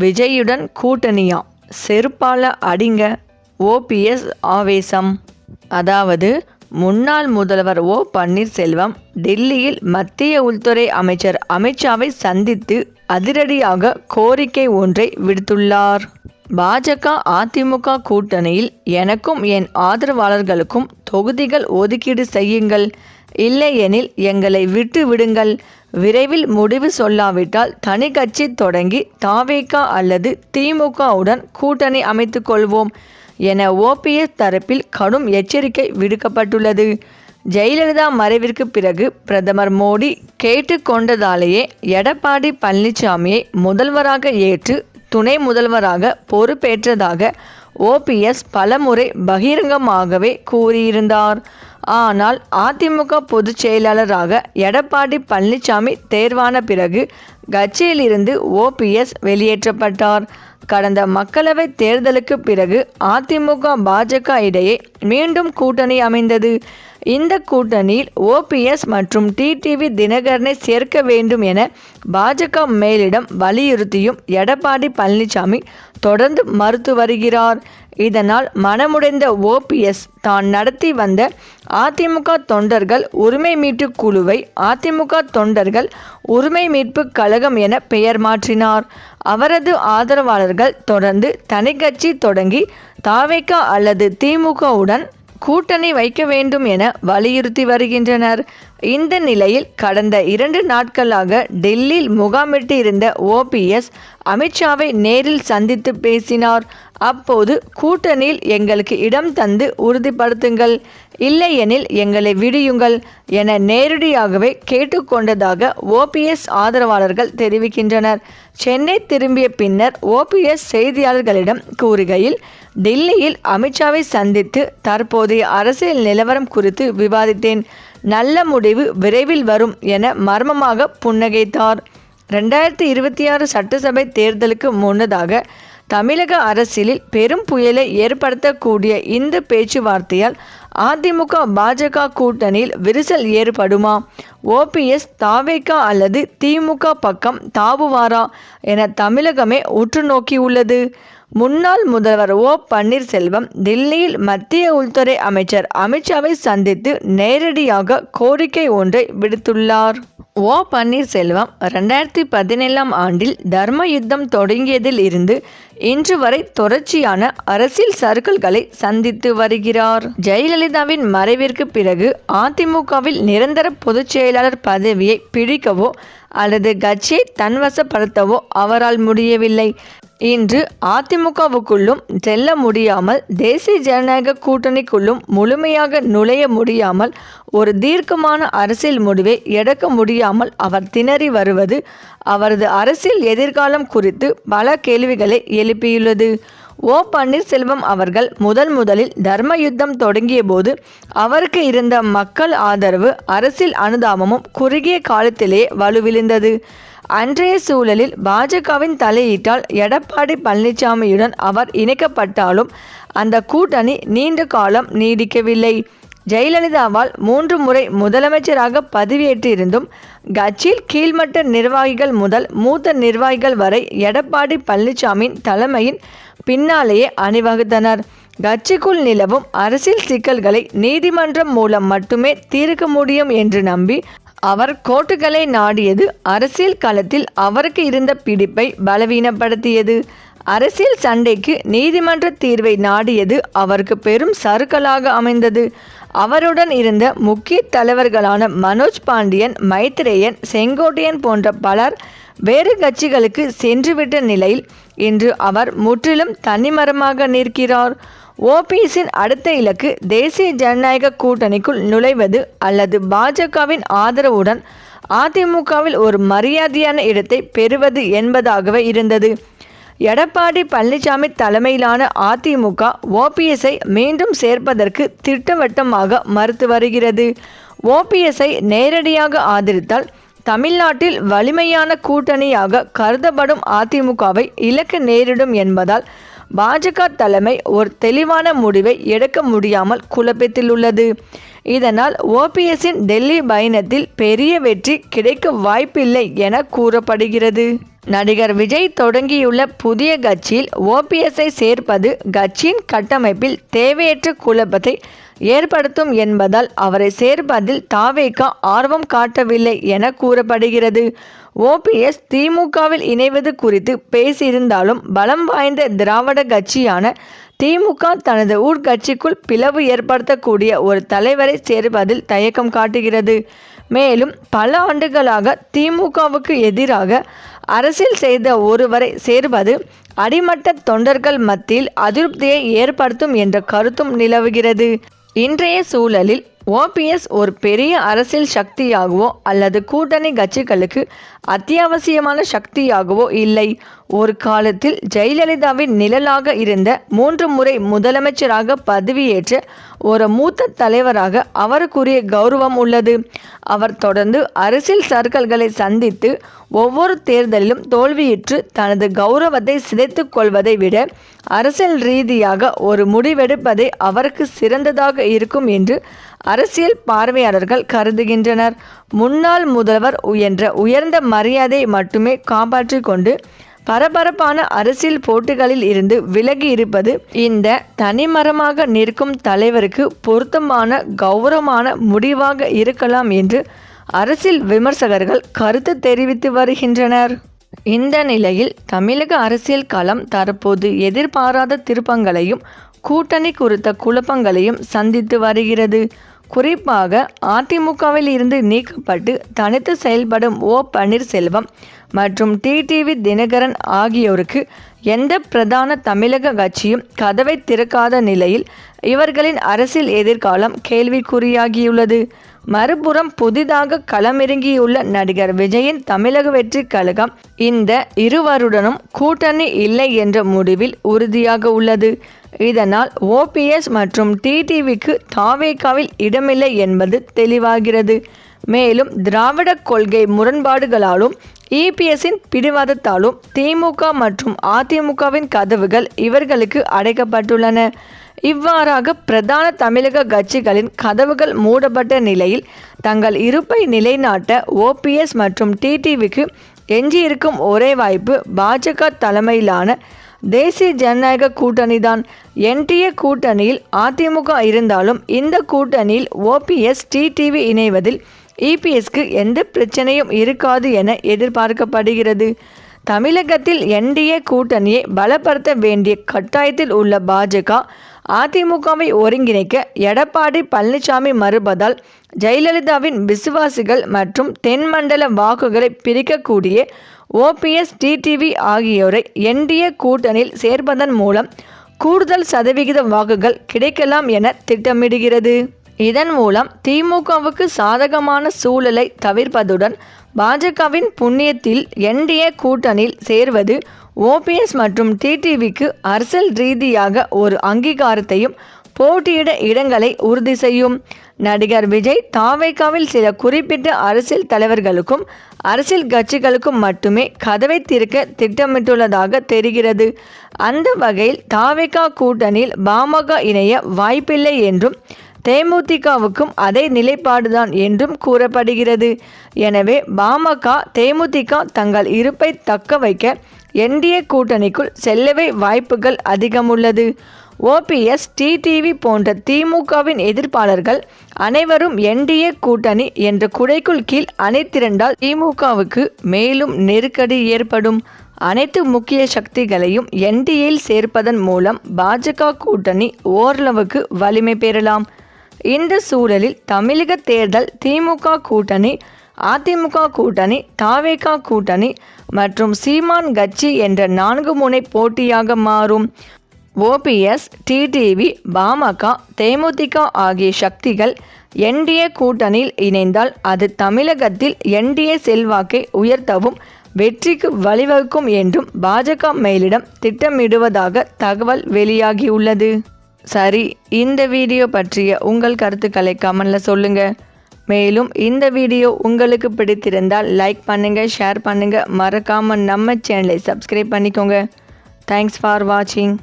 விஜயுடன் கூட்டணியா? செருப்பால அடிங்க ஓபிஎஸ் ஆவேசம். அதாவது முன்னாள் முதல்வர் ஓ பன்னீர்செல்வம் டில்லியில் மத்திய உள்துறை அமைச்சர் அமித்ஷாவை சந்தித்து அதிரடியாக கோரிக்கை ஒன்றை விடுத்துள்ளார். பாஜக அதிமுக கூட்டணியில் எனக்கும் என் ஆதரவாளர்களுக்கும் தொகுதிகள் ஒதுக்கீடு செய்யுங்கள், இல்லையெனில் எங்களை விட்டு விடுங்கள், விரைவில் முடிவு சொல்லாவிட்டால் தனி கட்சி தொடங்கி தாவேக அல்லது திமுகவுடன் கூட்டணி அமைத்துக் கொள்வோம் என ஓபிஎஸ் தரப்பில் கடும் எச்சரிக்கை விடுக்கப்பட்டுள்ளது. ஜெயலலிதா மறைவிற்கு பிறகு பிரதமர் மோடி கேட்டுக்கொண்டதாலேயே எடப்பாடி பழனிசாமியை முதல்வராக ஏற்று துணை முதல்வராக பொறுப்பேற்றதாக ஓபிஎஸ் பலமுறை பகிரங்கமாகவே கூறியிருந்தார். ஆனால் அதிமுக பொதுச் செயலாளராக எடப்பாடி பழனிசாமி தேர்வான பிறகு கட்சியிலிருந்து ஓபிஎஸ் வெளியேற்றப்பட்டார். கடந்த மக்களவைத் தேர்தலுக்கு பிறகு அதிமுக பாஜக இடையே மீண்டும் கூட்டணி அமைந்தது. இந்த கூட்டணியில் ஓபிஎஸ் மற்றும் டிடிவி தினகரனை சேர்க்க வேண்டும் என பாஜக மேலிடம் வலியுறுத்தியும் எடப்பாடி பழனிசாமி தொடர்ந்து மறுத்து வருகிறார். இதனால் மனமுடைந்த ஓபிஎஸ் தான் நடத்தி வந்த அதிமுக தொண்டர்கள் உரிமை மீட்பு குழுவை அதிமுக தொண்டர்கள் உரிமை மீட்பு கழகம் என பெயர் மாற்றினார். அவரது ஆதரவாளர்கள் தொடர்ந்து தனி கட்சி தொடங்கி தாவேக அல்லது திமுகவுடன் கூட்டணி வைக்க வேண்டும் என வலியுறுத்தி வருகின்றனர். இந்த நிலையில் கடந்த 2 நாட்களாக டெல்லியில் முகாமிட்டு இருந்த ஓபிஎஸ் அமித்ஷாவை நேரில் சந்தித்து பேசினார். அப்போது கூட்டணியில் எங்களுக்கு இடம் தந்து உறுதிப்படுத்துங்கள், இல்லையெனில் எங்களை விடியுங்கள் என நேரடியாகவே கேட்டுக்கொண்டதாக ஓபிஎஸ் ஆதரவாளர்கள் தெரிவிக்கின்றனர். சென்னை திரும்பிய பின்னர் ஓபிஎஸ் செய்தியாளர்களிடம் கூறுகையில், டெல்லியில் அமித்ஷாவை சந்தித்து தற்போதைய அரசியல் நிலவரம் குறித்து விவாதித்தேன், நல்ல முடிவு விரைவில் வரும் என மர்மமாக புன்னகைத்தார். 2026 சட்டசபை தேர்தலுக்கு முன்னதாக தமிழக அரசியலில் பெரும் புயலை ஏற்படுத்தக்கூடிய இந்த பேச்சுவார்த்தையால் அதிமுக பாஜக கூட்டணியில் விரிசல் ஏற்படுமா? ஓபிஎஸ் தாவேக அல்லது திமுக பக்கம் தாவுவாரா என தமிழகமே உற்று நோக்கியுள்ளது. முன்னாள் முதல்வர் ஓ பன்னீர்செல்வம் டில்லியில் மத்திய உள்துறை அமைச்சர் அமித்ஷாவை சந்தித்து நேரடியாக கோரிக்கை ஒன்றை விடுத்துள்ளார். ஓ பன்னீர்செல்வம் 2017ஆம் ஆண்டில் தர்ம யுத்தம் தொடங்கியதில் இருந்து இன்று வரை தொடர்ச்சியான அரசியல் சறுக்கல்களை சந்தித்து வருகிறார். ஜெயலலிதாவின் மறைவிற்கு பிறகு அதிமுகவில் நிரந்தர பொதுச் செயலாளர் பதவியை பிடிக்கவோ அல்லது கட்சியை தன்வசப்படுத்தவோ அவரால் முடியவில்லை. இன்று அதிமுகவுக்குள்ளும் செல்ல முடியாமல், தேசிய ஜனநாயக கூட்டணிக்குள்ளும் முழுமையாக நுழைய முடியாமல், ஒரு தீர்க்கமான அரசியல் முடிவை எடுக்க முடியாமல் அவர் திணறி வருவது அவரது அரசியல் எதிர்காலம் குறித்து பல கேள்விகளை எழுப்பியுள்ளது. ஓ பன்னீர்செல்வம் அவர்கள் முதலில் தர்ம யுத்தம் தொடங்கிய போது அவருக்கு இருந்த மக்கள் ஆதரவு, அரசியல் அனுதாபமும் குறுகிய காலத்திலேயே வலுவிழந்தது. அன்றைய சூழலில் பாஜகவின் தலையீட்டால் எடப்பாடி பழனிசாமியுடன் அவர் இணைக்கப்பட்டாலும் அந்த கூட்டணி நீண்ட காலம் நீடிக்கவில்லை. ஜெயலலிதாவால் 3 முறை முதலமைச்சராக பதவியேற்றிருந்தும் கட்சியில் கீழ்மட்ட நிர்வாகிகள் முதல் மூத்த நிர்வாகிகள் வரை எடப்பாடி பழனிசாமியின் தலைமையின் பின்னாலேயே அணிவகுத்தனர். கட்சிக்குள் நிலவும் அரசியல் சிக்கல்களை நீதிமன்றம் மூலம் மட்டுமே தீர்க்க முடியும் என்று நம்பி அவர் கோர்ட்டுகளை நாடியது அரசியல் களத்தில் அவருக்கு இருந்த பிடிப்பை பலவீனப்படுத்தியது. அரசியல் சண்டைக்கு நீதிமன்ற தீர்வை நாடியது அவருக்கு பெரும் சறுக்கலாக அமைந்தது. அவருடன் இருந்த முக்கிய தலைவர்களான மனோஜ் பாண்டியன், மைத்ரேயன், செங்கோட்டையன் போன்ற பலர் வேறு கட்சிகளுக்கு சென்றுவிட்ட நிலையில் இன்று அவர் முற்றிலும் தனிமரமாக நிற்கிறார். ஓபிஎஸ்ஸின் அடுத்த இலக்கு தேசிய ஜனநாயக கூட்டணிக்குள் நுழைவது அல்லது பாஜகவின் ஆதரவுடன் அதிமுகவில் ஒரு மரியாதையான இடத்தை பெறுவது என்பதாகவே இருந்தது. எடப்பாடி பழனிசாமி தலைமையிலான அதிமுக ஓபிஎஸ்ஸை மீண்டும் சேர்ப்பதற்கு திட்டவட்டமாக மறுத்து வருகிறது. ஓபிஎஸ்ஸை நேரடியாக ஆதரித்தால் தமிழ்நாட்டில் வலிமையான கூட்டணியாக கருதப்படும் அதிமுகவை இழக்க நேரிடும் என்பதால் பாஜக தலைமை ஒரு தெளிவான முடிவை எடுக்க முடியாமல் குழப்பத்தில் உள்ளது. இதனால் ஓபிஎஸ்ஸின் டெல்லி பயணத்தில் பெரிய வெற்றி கிடைக்க வாய்ப்பில்லை என கூறப்படுகிறது. நடிகர் விஜய் தொடங்கியுள்ள புதிய கட்சியில் ஓபிஎஸ்ஐ சேர்ப்பது கட்சியின் கட்டமைப்பில் தேவையற்ற குழப்பத்தை ஏற்படுத்தும் என்பதால் அவரை சேர்ப்பதில் தாவேக ஆர்வம் காட்டவில்லை என கூறப்படுகிறது. ஓபிஎஸ் திமுகவில் இணைவது குறித்து பேசியிருந்தாலும் பலம் வாய்ந்த திராவிட கட்சியான திமுக தனது உட்கட்சிக்குள் பிளவு ஏற்படுத்தக்கூடிய ஒரு தலைவரை சேர்ப்பதில் தயக்கம் காட்டுகிறது. மேலும் பல ஆண்டுகளாக திமுகவுக்கு எதிராக அரசியல் செய்த ஒருவரை சேர்வது அடிமட்ட தொண்டர்கள் மத்தியில் அதிருப்தியை ஏற்படுத்தும் என்ற கருத்தும் நிலவுகிறது. இன்றைய சூழலில் ஓபிஎஸ் ஒரு பெரிய அரசியல் சக்தியாகவோ அல்லது கூட்டணி கட்சிகளுக்கு அத்தியாவசியமான சக்தியாகவோ இல்லை. ஒரு காலத்தில் ஜெயலலிதாவின் நிழலாக இருந்த 3 முறை முதலமைச்சராக பதவியேற்ற ஒரு மூத்த தலைவராக அவருக்குரிய கௌரவம் உள்ளது. அவர் தொடர்ந்து அரசியல் சர்க்கல்களை சந்தித்து ஒவ்வொரு தேர்தலிலும் தோல்வியுற்று தனது கௌரவத்தை சிதைத்துக் கொள்வதை விட அரசியல் ரீதியாக ஒரு முடிவெடுப்பதே அவருக்கு சிறந்ததாக இருக்கும் என்று அரசியல் பார்வையாளர்கள் கருதுகின்றனர். முன்னாள் முதல்வர் என்ற உயர்ந்த மரியாதையை மட்டுமே காப்பாற்றி கொண்டு பரபரப்பான அரசியல் போட்டிகளில் இருந்து விலகி இருப்பது இந்த தனிமரமாக நிற்கும் தலைவருக்கு பொருத்தமான கௌரவமான முடிவாக இருக்கலாம் என்று அரசியல் விமர்சகர்கள் கருத்து தெரிவித்து வருகின்றனர். இந்த நிலையில் தமிழக அரசியல் களம் தற்போது எதிர்பாராத திருப்பங்களையும் கூட்டணி குறித்த குழப்பங்களையும் சந்தித்து வருகிறது. குறிப்பாக அதிமுகவில் இருந்து நீக்கப்பட்டு தனித்து செயல்படும் ஓ பன்னீர்செல்வம் மற்றும் டிடிவி தினகரன் ஆகியோருக்கு எந்த பிரதான தமிழக கட்சியும் கதவை திறக்காத நிலையில் இவர்களின் அரசியல் எதிர்காலம் கேள்விக்குறியாகியுள்ளது. மறுபுறம் புதிதாக களமிறங்கியுள்ள நடிகர் விஜயின் தமிழக வெற்றி கழகம் இந்த இருவருடனும் கூட்டணி இல்லை என்ற முடிவில் உறுதியாக உள்ளது. இதனால் ஓபிஎஸ் மற்றும் டிடிவிக்கு தாவேகாவில் இடமில்லை என்பது தெளிவாகிறது. மேலும் திராவிட கொள்கை முரண்பாடுகளாலும் இபிஎஸ்ஸின் பிடிவாதத்தாலும் திமுக மற்றும் அதிமுகவின் கதவுகள் இவர்களுக்கு அடைக்கப்பட்டுள்ளன. இவ்வாறாக பிரதான தமிழக கட்சிகளின் கதவுகள் மூடப்பட்ட நிலையில் தங்கள் இருப்பை நிலைநாட்ட ஓபிஎஸ் மற்றும் டிடிவிக்கு எஞ்சியிருக்கும் ஒரே வாய்ப்பு பாஜக தலைமையிலான தேசிய ஜனநாயக கூட்டணிதான். என்டிஏ கூட்டணியில் அதிமுக இருந்தாலும் இந்த கூட்டணியில் ஓபிஎஸ் டிடிவி இணைவதில் இபிஎஸ்க்கு எந்த பிரச்சனையும் இருக்காது என எதிர்பார்க்கப்படுகிறது. தமிழகத்தில் என்டிஏ கூட்டணியை பலப்படுத்த வேண்டிய கட்டாயத்தில் உள்ள பாஜக அதிமுகவை ஒருங்கிணைக்க எடப்பாடி பழனிசாமி மறுப்பதால் ஜெயலலிதாவின் விசுவாசிகள் மற்றும் தென்மண்டல வாக்குகளை பிரிக்கக்கூடிய ஓபிஎஸ் டிடிவி ஆகியோரை என்டிஏ கூட்டணியில் சேர்ப்பதன் மூலம் கூடுதல் சதவிகித வாக்குகள் கிடைக்கலாம் என திட்டமிடுகிறது. இதன் மூலம் திமுகவுக்கு சாதகமான சூழலை தவிர்ப்பதுடன் பாஜகவின் புண்ணியத்தில் என்டிஏ கூட்டணியில் சேர்வது ஓபிஎஸ் மற்றும் டிடிவிக்கு அரசியல் ரீதியாக ஒரு அங்கீகாரத்தையும் போட்டியிட இடங்களை உறுதி செய்யும். நடிகர் விஜய் தாவேகாவில் சில குறிப்பிட்ட அரசியல் தலைவர்களுக்கும் அரசியல் கட்சிகளுக்கும் மட்டுமே கதவை திறக்க திட்டமிட்டுள்ளதாக தெரிகிறது. அந்த வகையில் தாவேகா கூட்டணியில் பாமக இணைய வாய்ப்பில்லை என்றும் தேமுதிகவுக்கும் அதே நிலைப்பாடுதான் என்றும் கூறப்படுகிறது. எனவே பாமக தேமுதிக தங்கள் இருப்பை தக்க வைக்க என்டிஏ கூட்டணிக்குள் செல்லவே வாய்ப்புகள் அதிகமுள்ளது. ஓபிஎஸ் டிடிவி போன்ற திமுகவின் எதிர்ப்பாளர்கள் அனைவரும் என்டிஏ கூட்டணி என்ற குடைக்குள் கீழ் அணிதிரண்டால் திமுகவுக்கு மேலும் நெருக்கடி ஏற்படும். அனைத்து முக்கிய சக்திகளையும் என்டிஏயில் சேர்ப்பதன் மூலம் பாஜக கூட்டணி ஓரளவுக்கு வலிமை பெறலாம். இந்த சூழலில் தமிழக தேர்தல் திமுக கூட்டணி, அதிமுக கூட்டணி, தாவேகா கூட்டணி மற்றும் சீமான் கட்சி என்ற 4 முனை போட்டியாக மாறும். ஓபிஎஸ், டிடிவி, பாமக, தேமுதிக ஆகிய சக்திகள் என்டிஏ கூட்டணியில் இணைந்தால் அது தமிழகத்தில் என்டிஏ செல்வாக்கை உயர்த்தவும் வெற்றிக்கு வழிவகுக்கும் என்றும் பாஜக மேலிடம் திட்டமிடுவதாக தகவல் வெளியாகியுள்ளது. சரி, இந்த வீடியோ பற்றிய உங்கள் கருத்துக்களை கமெண்ட்ல சொல்லுங்க. மேலும் இந்த வீடியோ உங்களுக்கு பிடித்திருந்தால் லைக் பண்ணுங்க, ஷேர் பண்ணுங்க, மறக்காம நம்ம சேனலை சப்ஸ்கிரைப் பண்ணிக்கோங்க. தேங்க்ஸ் ஃபார் வாட்சிங்.